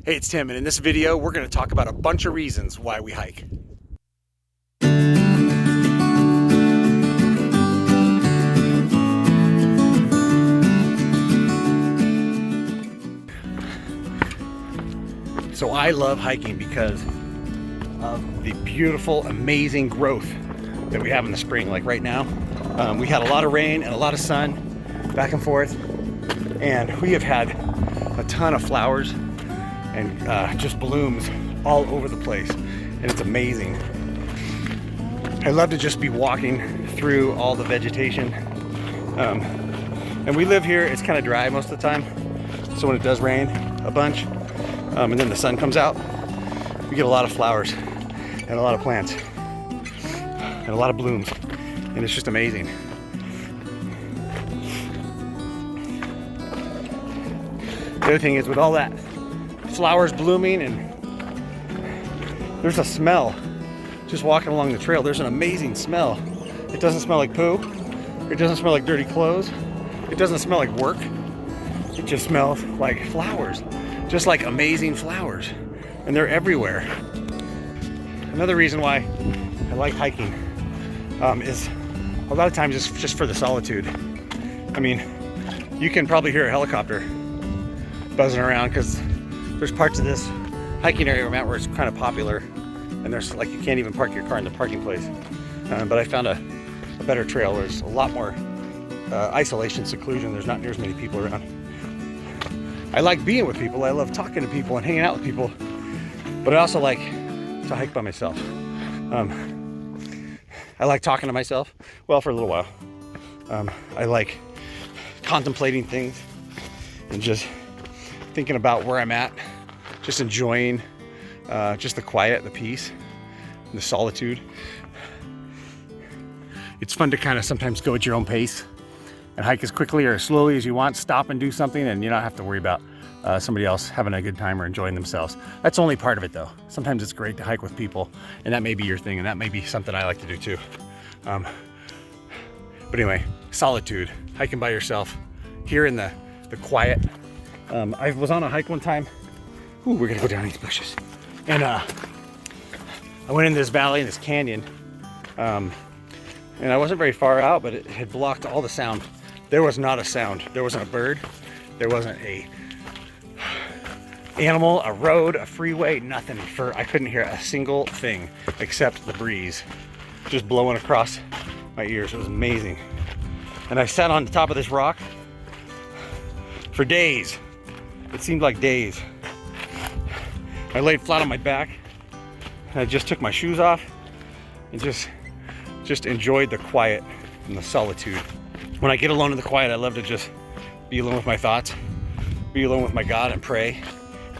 Hey, it's Tim, and in this video, we're going to talk about a bunch of reasons why we hike. So I love hiking because of the beautiful, amazing growth that we have in the spring. Like right now, we had a lot of rain and a lot of sun back and forth, and we have had a ton of flowers and just blooms all over the place, and it's amazing. I love to just be walking through all the vegetation, and we live here. It's kind of dry most of the time, so when it does rain a bunch and then the sun comes out, we get a lot of flowers and a lot of plants and a lot of blooms, and it's just amazing. The other thing is, with all that flowers blooming, and there's a smell just walking along the trail. There's an amazing smell. It doesn't smell like poo. It doesn't smell like dirty clothes. It doesn't smell like work. It just smells like flowers, just like amazing flowers, and they're everywhere. Another reason why I like hiking is a lot of times it's just for the solitude. I mean, you can probably hear a helicopter buzzing around because there's parts of this hiking area where I'm at where it's kind of popular, and there's like, you can't even park your car in the parking place. But I found a better trail where there's a lot more isolation, seclusion. There's not near as many people around. I like being with people. I love talking to people and hanging out with people, but I also like to hike by myself. I like talking to myself, well, for a little while. I like contemplating things and just thinking about where I'm at, just enjoying just the quiet, the peace, and the solitude. It's fun to kind of sometimes go at your own pace and hike as quickly or as slowly as you want, stop and do something, and you don't have to worry about somebody else having a good time or enjoying themselves. That's only part of it, though. Sometimes it's great to hike with people, and that may be your thing, and that may be something I like to do too. But anyway, solitude, hiking by yourself, here in the quiet. I was on a hike one time. Ooh, we're gonna go down these bushes. And I went in this valley, in this canyon, and I wasn't very far out, but it had blocked all the sound. There was not a sound. There wasn't a bird. There wasn't a animal, a road, a freeway, nothing. I couldn't hear a single thing except the breeze just blowing across my ears. It was amazing. And I sat on the top of this rock for days. It seemed like days. I laid flat on my back, and I just took my shoes off and just enjoyed the quiet and the solitude. When I get alone in the quiet, I love to just be alone with my thoughts, be alone with my God, and pray,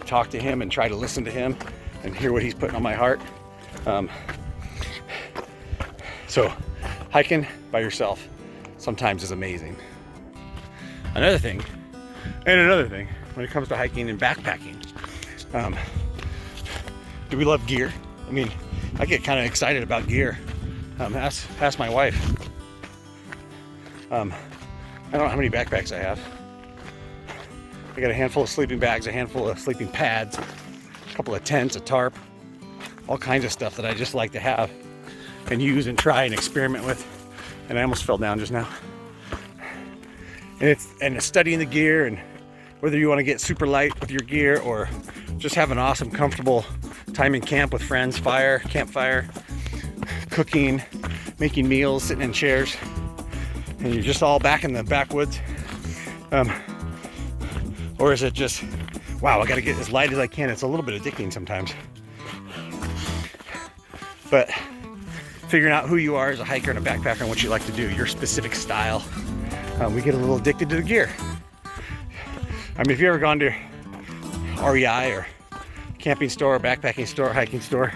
talk to him, and try to listen to him and hear what he's putting on my heart. So hiking by yourself sometimes is amazing. Another thing when it comes to hiking and backpacking, do we love gear? I mean, I get kind of excited about gear. Ask my wife. I don't know how many backpacks I have. I got a handful of sleeping bags, a handful of sleeping pads, a couple of tents, a tarp, all kinds of stuff that I just like to have and use and try and experiment with. And I almost fell down just now. And it's studying the gear, and whether you want to get super light with your gear or just have an awesome, comfortable time in camp with friends, campfire, cooking, making meals, sitting in chairs, and you're just all back in the backwoods. Or is it just, wow, I gotta get as light as I can. It's a little bit addicting sometimes. But figuring out who you are as a hiker and a backpacker and what you like to do, your specific style, we get a little addicted to the gear. I mean, if you've ever gone to REI or camping store, backpacking store, hiking store,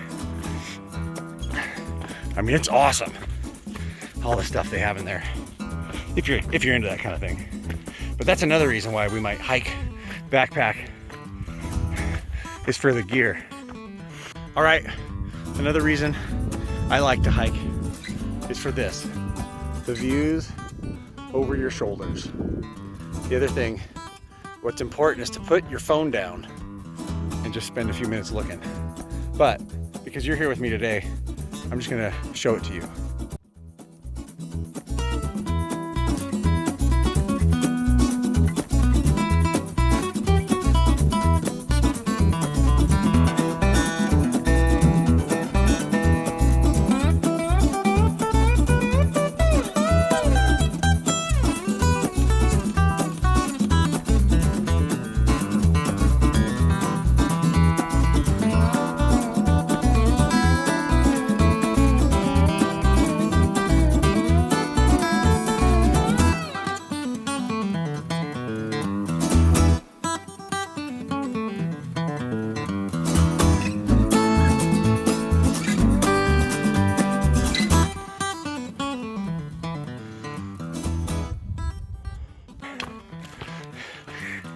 I mean, it's awesome, all the stuff they have in there, if you're into that kind of thing. But that's another reason why we might hike, backpack, is for the gear. All right, another reason I like to hike is for this, the views over your shoulders. The other thing, what's important is to put your phone down and just spend a few minutes looking. But because you're here with me today, I'm just gonna show it to you.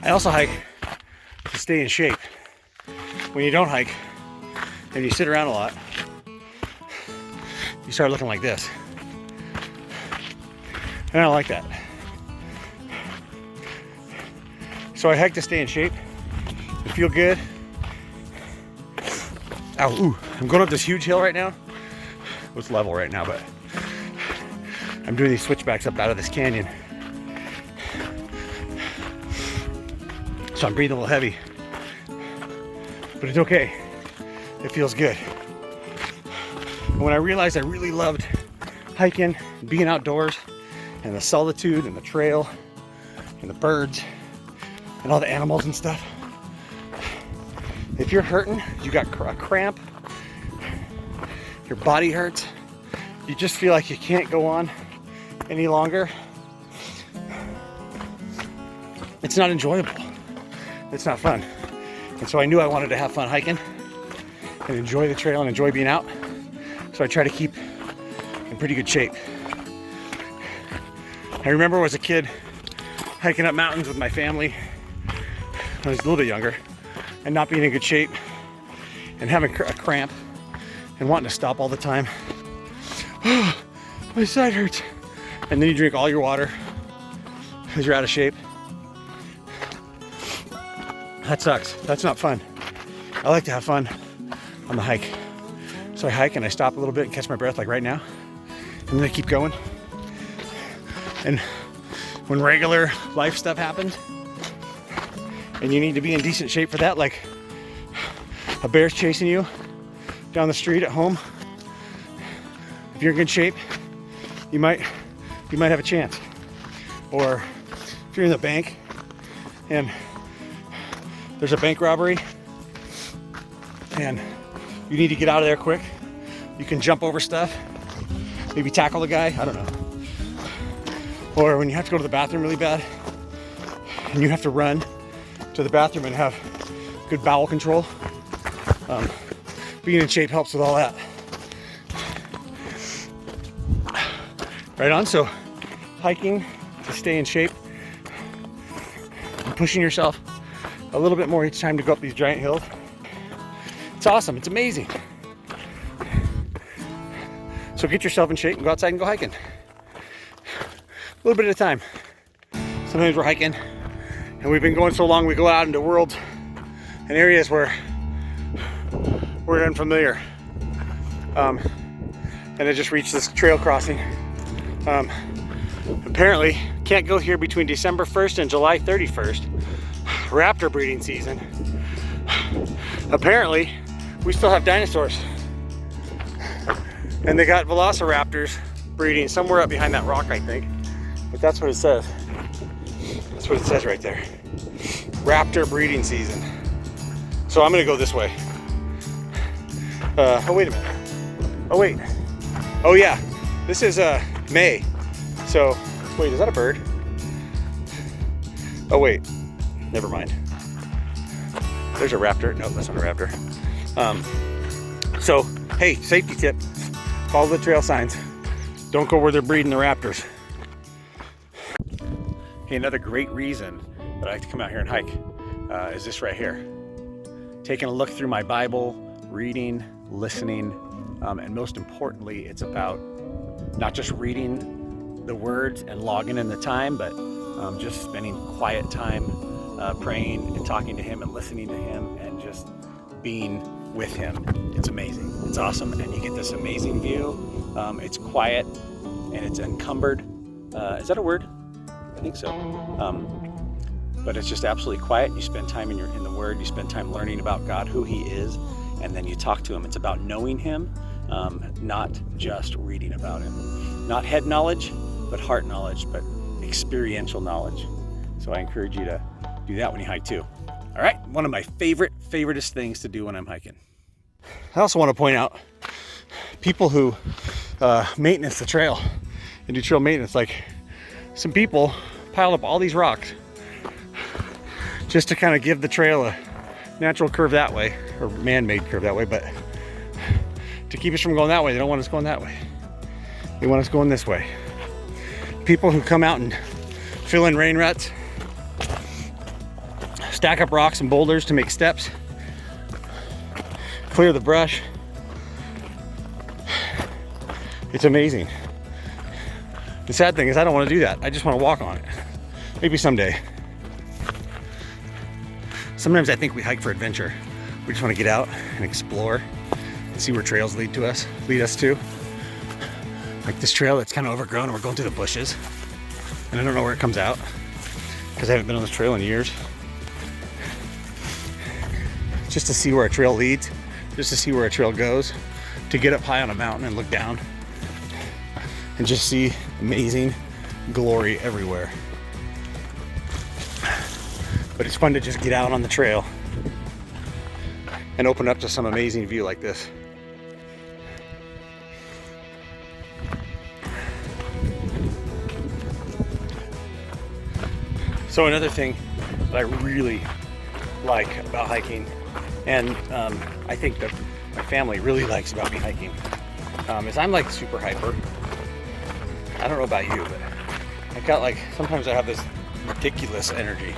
I also hike to stay in shape. When you don't hike and you sit around a lot, you start looking like this. And I don't like that. So I hike to stay in shape and feel good. Ow, ooh, I'm going up this huge hill right now. It's level right now, but I'm doing these switchbacks up out of this canyon. So I'm breathing a little heavy, but it's okay. It feels good. And when I realized I really loved hiking, being outdoors, and the solitude and the trail and the birds and all the animals and stuff, if you're hurting, you got a cramp, your body hurts, you just feel like you can't go on any longer, it's not enjoyable. It's not fun. And so I knew I wanted to have fun hiking and enjoy the trail and enjoy being out. So I try to keep in pretty good shape. I remember as a kid hiking up mountains with my family when I was a little bit younger and not being in good shape and having a cramp and wanting to stop all the time. Oh, my side hurts. And then you drink all your water because you're out of shape. That sucks. That's not fun. I like to have fun on the hike. So I hike and I stop a little bit and catch my breath like right now. And then I keep going. And when regular life stuff happens and you need to be in decent shape for that, like a bear's chasing you down the street at home, if you're in good shape, you might have a chance. Or if you're in the bank and there's a bank robbery and you need to get out of there quick, you can jump over stuff, maybe tackle the guy, I don't know. Or when you have to go to the bathroom really bad and you have to run to the bathroom and have good bowel control, being in shape helps with all that. Right on, so hiking to stay in shape and pushing yourself a little bit more each time to go up these giant hills. It's awesome, it's amazing. So get yourself in shape and go outside and go hiking. A little bit at a time. Sometimes we're hiking and we've been going so long we go out into worlds and areas where we're unfamiliar. And I just reached this trail crossing. Apparently can't go here between December 1st and July 31st. Raptor breeding season. Apparently we still have dinosaurs and they got velociraptors breeding somewhere up behind that rock, I think, but that's what it says. That's what it says right there. Raptor breeding season. So I'm gonna go this way. Oh wait a minute. Oh wait. Oh yeah, this is May. So wait, is that a bird? Oh wait, never mind. There's a raptor. No, that's not a raptor. So, hey, safety tip. Follow the trail signs. Don't go where they're breeding the raptors. Hey, another great reason that I like to come out here and hike is this right here. Taking a look through my Bible, reading, listening, and most importantly, it's about not just reading the words and logging in the time, but just spending quiet time praying and talking to Him and listening to Him and just being with him. It's amazing. It's awesome, and you get this amazing view. It's quiet and it's encumbered. Is that a word? I think so. But it's just absolutely quiet. You spend time in the Word. You spend time learning about God, who He is, and then you talk to Him. It's about knowing Him, not just reading about Him. Not head knowledge, but heart knowledge, but experiential knowledge. So I encourage you to do that when you hike too. All right, one of my favoriteest things to do when I'm hiking. I also want to point out people who maintenance the trail and do trail maintenance. Like, some people pile up all these rocks just to kind of give the trail a natural curve that way, or man-made curve that way, but to keep us from going that way. They don't want us going that way. They want us going this way. People who come out and fill in rain ruts, stack up rocks and boulders to make steps, clear the brush. It's amazing. The sad thing is I don't want to do that. I just want to walk on it. Maybe someday. Sometimes I think we hike for adventure. We just want to get out and explore and see where trails lead us to. Like this trail that's kind of overgrown, and we're going through the bushes. And I don't know where it comes out because I haven't been on this trail in years. Just to see where a trail leads, just to see where a trail goes, to get up high on a mountain and look down and just see amazing glory everywhere. But it's fun to just get out on the trail and open up to some amazing view like this. So another thing that I really like about hiking, and I think that my family really likes about me hiking, is I'm like super hyper. I don't know about you, but I got like, sometimes I have this ridiculous energy.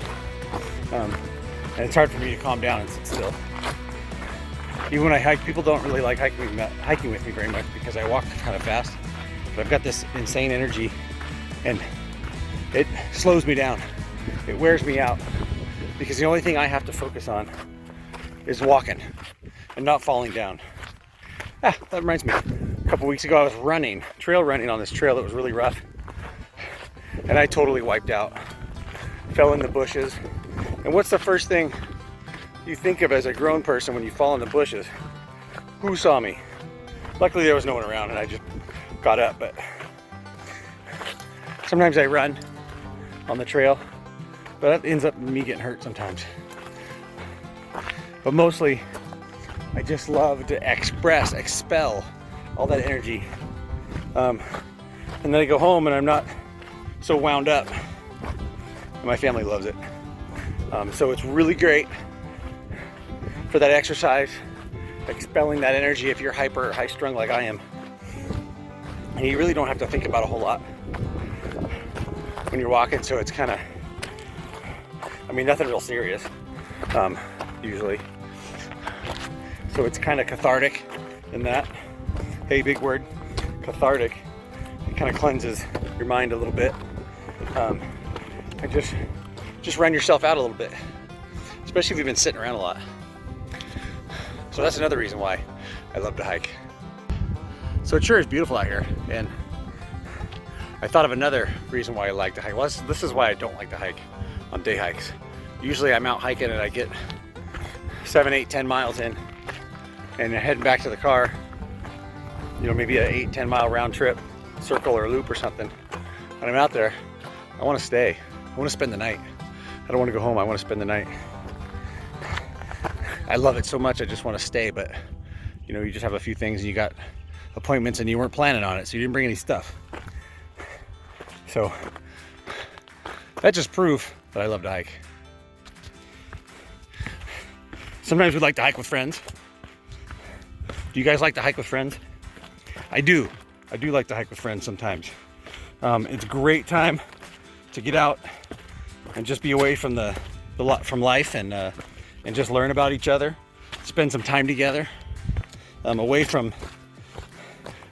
And it's hard for me to calm down and sit still. Even when I hike, people don't really like hiking with me very much because I walk kind of fast. But I've got this insane energy, and it slows me down. It wears me out because the only thing I have to focus on is walking and not falling down. That reminds me. A couple weeks ago I was trail running on this trail that was really rough, and I totally wiped out. Fell in the bushes. And what's the first thing you think of as a grown person when you fall in the bushes? Who saw me? Luckily there was no one around and I just got up, but sometimes I run on the trail, but that ends up me getting hurt sometimes. But mostly I just love to expel all that energy. And then I go home and I'm not so wound up. And my family loves it. So it's really great for that exercise, expelling that energy if you're hyper or high strung like I am. And you really don't have to think about a whole lot when you're walking, so it's kind of, nothing real serious, usually. So it's kind of cathartic in that. Hey, big word, cathartic. It kind of cleanses your mind a little bit. And just run yourself out a little bit, especially if you've been sitting around a lot. So that's another reason why I love to hike. So it sure is beautiful out here, and I thought of another reason why I like to hike. Well, this is why I don't like to hike on day hikes. Usually I'm out hiking and I get 7, 8, 10 miles in, and heading back to the car, maybe an 8, 10 mile round trip, circle or loop or something. When I'm out there, I want to stay. I want to spend the night. I don't want to go home. I want to spend the night. I love it so much. I just want to stay, but you just have a few things and you got appointments and you weren't planning on it, so you didn't bring any stuff. So that's just proof that I love to hike. Sometimes we like to hike with friends. Do you guys like to hike with friends? I do. I do like to hike with friends sometimes. It's a great time to get out and just be away from from life and just learn about each other, spend some time together, away from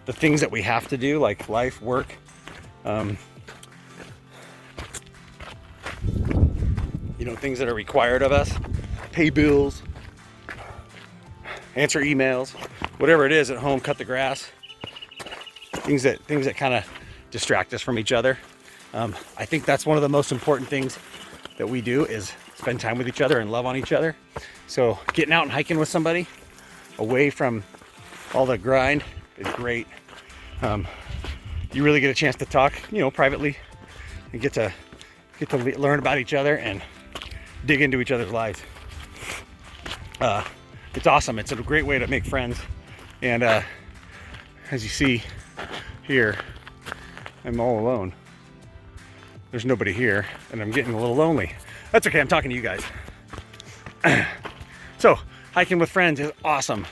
the things that we have to do, like life, work, things that are required of us, pay bills, answer emails, whatever it is at home, cut the grass. Things that kind of distract us from each other. I think that's one of the most important things that we do is spend time with each other and love on each other. So getting out and hiking with somebody away from all the grind is great. You really get a chance to talk, privately, and get to learn about each other and dig into each other's lives. It's awesome. It's a great way to make friends. And as you see here, I'm all alone. There's nobody here, and I'm getting a little lonely. That's okay, I'm talking to you guys. So, hiking with friends is awesome.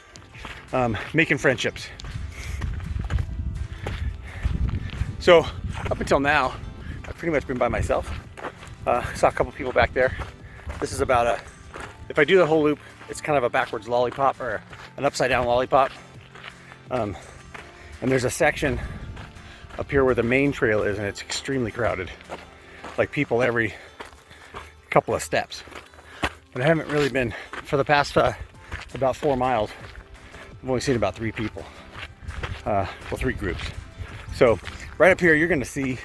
Making friendships. So, up until now, I've pretty much been by myself. Saw a couple people back there. This is about if I do the whole loop, it's kind of a backwards lollipop or an upside down lollipop. And there's a section up here where the main trail is, and it's extremely crowded. Like people every couple of steps. But I haven't really been, for the past about 4 miles, I've only seen about 3 people. 3 groups. So right up here, you're gonna see,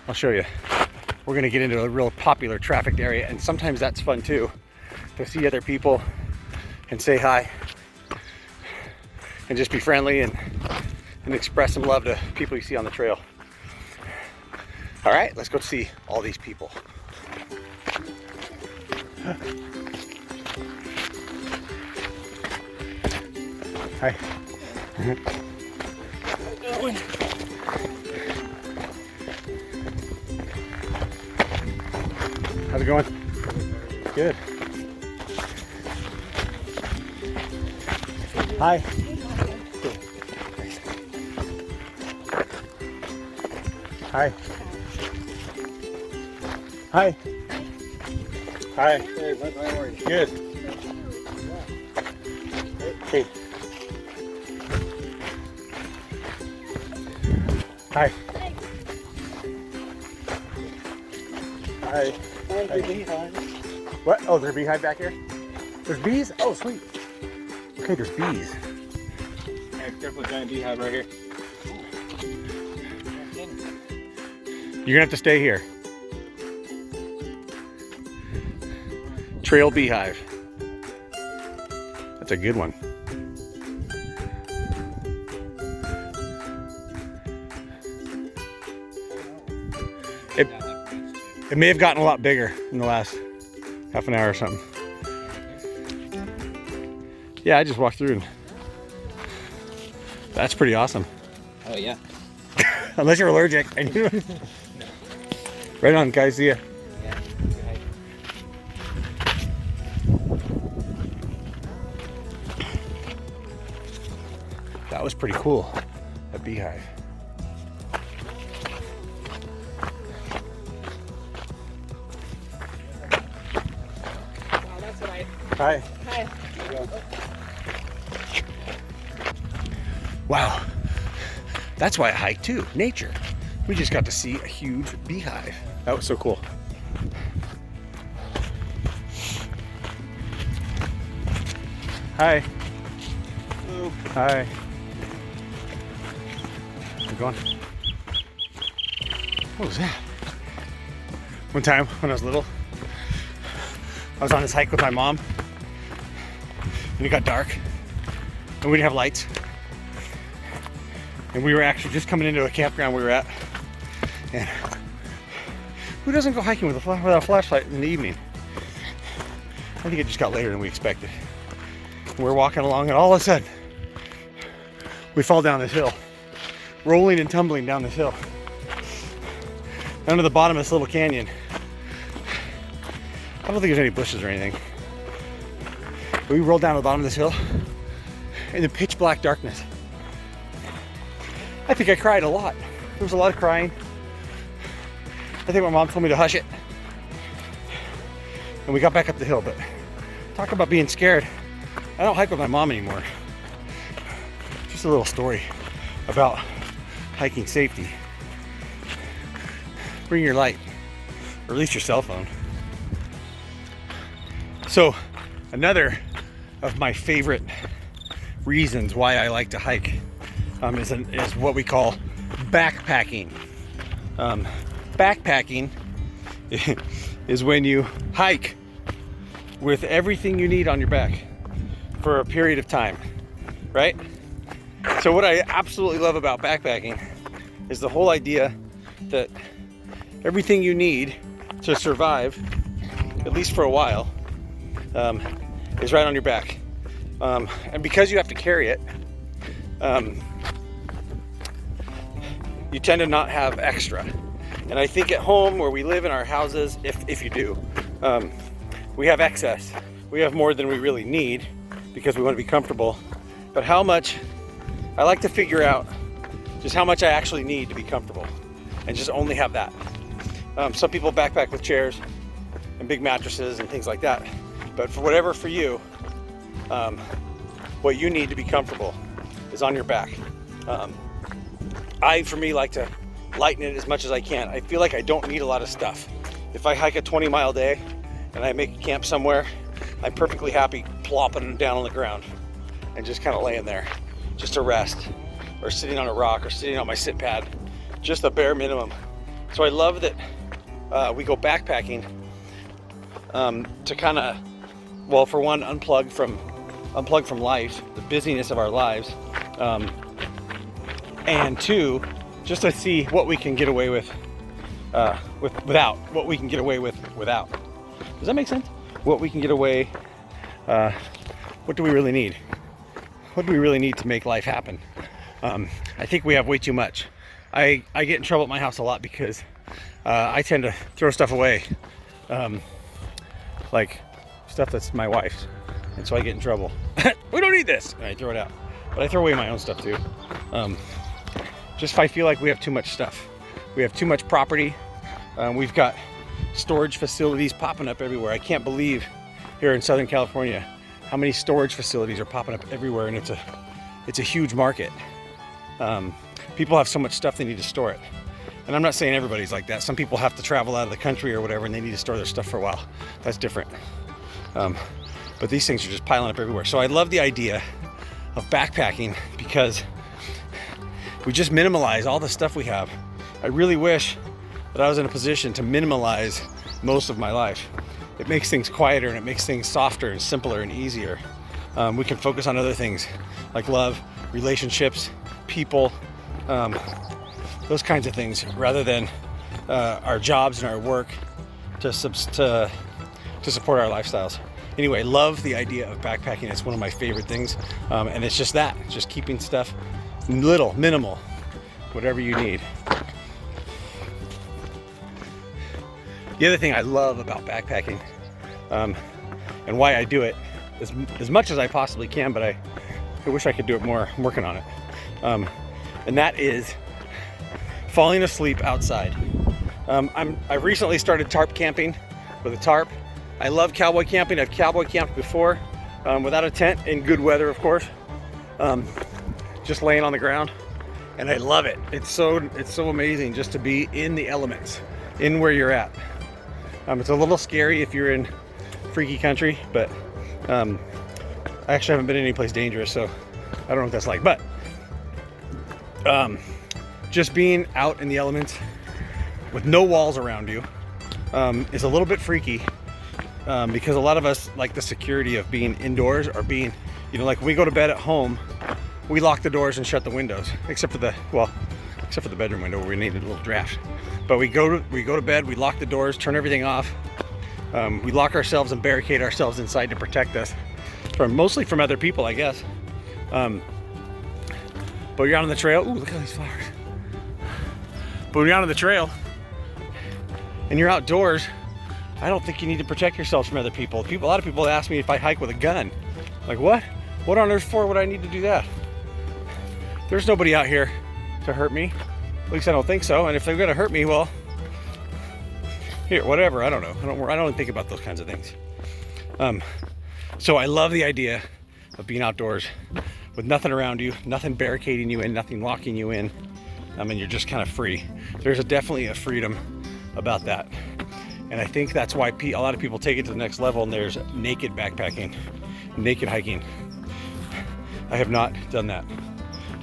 I'll show you, we're gonna get into a real popular trafficked area, and sometimes that's fun too, to see other people and say hi and just be friendly and express some love to people you see on the trail. All right, let's go see all these people. Hi. How's it going? Good. Hi. Hi. Hi. Hi. Hey, bud, how are you? Good. Hey. Hi. Hi. Hi. What? Oh, there's a beehive back here? There's bees? Oh, sweet. Okay, there's bees. Hey, careful, giant beehive right here. You're gonna have to stay here. Trail beehive. That's a good one. It may have gotten a lot bigger in the last half an hour or something. Yeah, I just walked through and that's pretty awesome. Oh yeah. Unless you're allergic. Right on, guys. See ya. Yeah. That was pretty cool. A beehive. Wow, that's what I. Hi. Hi. Wow. That's why I hike too. Nature. We just got to see a huge beehive. That was so cool. Hi. Hello. Hi. You going? What was that? One time when I was little, I was on this hike with my mom, and it got dark, and we didn't have lights. And we were actually just coming into a campground we were at. And who doesn't go hiking without a flashlight in the evening? I think it just got later than we expected. And we're walking along, and all of a sudden, we fall down this hill, rolling and tumbling down this hill, down to the bottom of this little canyon. I don't think there's any bushes or anything. But we rolled down to the bottom of this hill in the pitch black darkness. I think I cried a lot. There was a lot of crying. I think my mom told me to hush it. And we got back up the hill, but talk about being scared. I don't hike with my mom anymore. Just a little story about hiking safety. Bring your light, or at least your cell phone. So, another of my favorite reasons why I like to hike is what we call backpacking. Backpacking is when you hike with everything you need on your back for a period of time, right? So what I absolutely love about backpacking is the whole idea that everything you need to survive, at least for a while, is right on your back. And because you have to carry it, you tend to not have extra. And I think at home where we live in our houses, if you do, we have excess. We have more than we really need because we want to be comfortable. But how much, I like to figure out just how much I actually need to be comfortable and just only have that. Some people backpack with chairs and big mattresses and things like that. But for you, what you need to be comfortable is on your back. For me, like to lighten it as much as I can. I feel like I don't need a lot of stuff. If I hike a 20-mile day and I make a camp somewhere, I'm perfectly happy plopping down on the ground and just kind of laying there just to rest, or sitting on a rock, or sitting on my sit pad, just the bare minimum. So I love that we go backpacking to kind of, well, for one, unplug from life, the busyness of our lives, and two, just to see what we can get away with without. What we can get away with without. Does that make sense? What we can get away. What do we really need? What do we really need to make life happen? I think we have way too much. I get in trouble at my house a lot because I tend to throw stuff away, like stuff that's my wife's, and so I get in trouble. We don't need this, and I throw it out. But I throw away my own stuff too. Just if I feel like we have too much stuff. We have too much property. We've got storage facilities popping up everywhere. I can't believe here in Southern California how many storage facilities are popping up everywhere, and it's a huge market. People have so much stuff they need to store it. And I'm not saying everybody's like that. Some people have to travel out of the country or whatever, and they need to store their stuff for a while. That's different. But these things are just piling up everywhere. So I love the idea of backpacking because we just minimalize all the stuff we have. I really wish that I was in a position to minimalize most of my life. It makes things quieter, and it makes things softer and simpler and easier. We can focus on other things like love, relationships, people, those kinds of things, rather than our jobs and our work to support our lifestyles. Anyway, love the idea of backpacking. It's one of my favorite things, and it's just that, just keeping stuff little, minimal, whatever you need. The other thing I love about backpacking, and why I do it as much as I possibly can, but I wish I could do it more. I'm working on it. And that is falling asleep outside. I've recently started tarp camping with a tarp. I love cowboy camping. I've cowboy camped before without a tent, in good weather, of course. Just laying on the ground, and I love it. It's so amazing just to be in the elements, in where you're at. It's a little scary if you're in freaky country, but I actually haven't been in any place dangerous, so I don't know what that's like. But just being out in the elements with no walls around you is a little bit freaky, because a lot of us like the security of being indoors, or being, like when we go to bed at home, we lock the doors and shut the windows, except for the bedroom window where we need a little draft. But we go to bed, we lock the doors, turn everything off. We lock ourselves and barricade ourselves inside to protect us mostly from other people, I guess. But you're out on the trail. Ooh, look at all these flowers. But when you're out on the trail and you're outdoors, I don't think you need to protect yourselves from other people. A lot of people ask me if I hike with a gun. Like, what? What on earth for would I need to do that? There's nobody out here to hurt me. At least I don't think so. And if they're gonna hurt me, well, here, whatever. I don't know. I don't think about those kinds of things. So I love the idea of being outdoors with nothing around you, nothing barricading you in, nothing locking you in. You're just kind of free. There's definitely a freedom about that. And I think that's why a lot of people take it to the next level, and there's naked backpacking, naked hiking. I have not done that.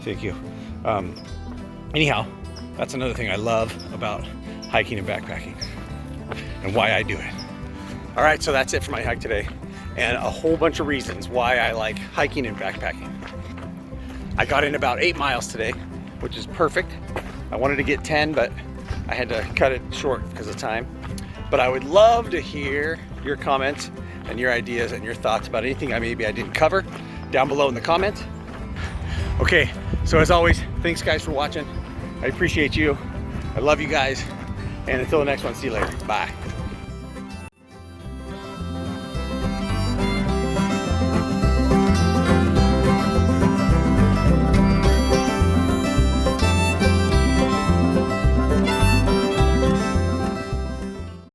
Thank you. Anyhow, that's another thing I love about hiking and backpacking and why I do it. All right, so that's it for my hike today, and a whole bunch of reasons why I like hiking and backpacking. I got in about 8 miles today, which is perfect. I wanted to get 10, but I had to cut it short because of time. But I would love to hear your comments and your ideas and your thoughts about anything maybe I didn't cover down below in the comments. Okay, so as always, thanks guys for watching. I appreciate you. I love you guys. And until the next one, see you later. Bye.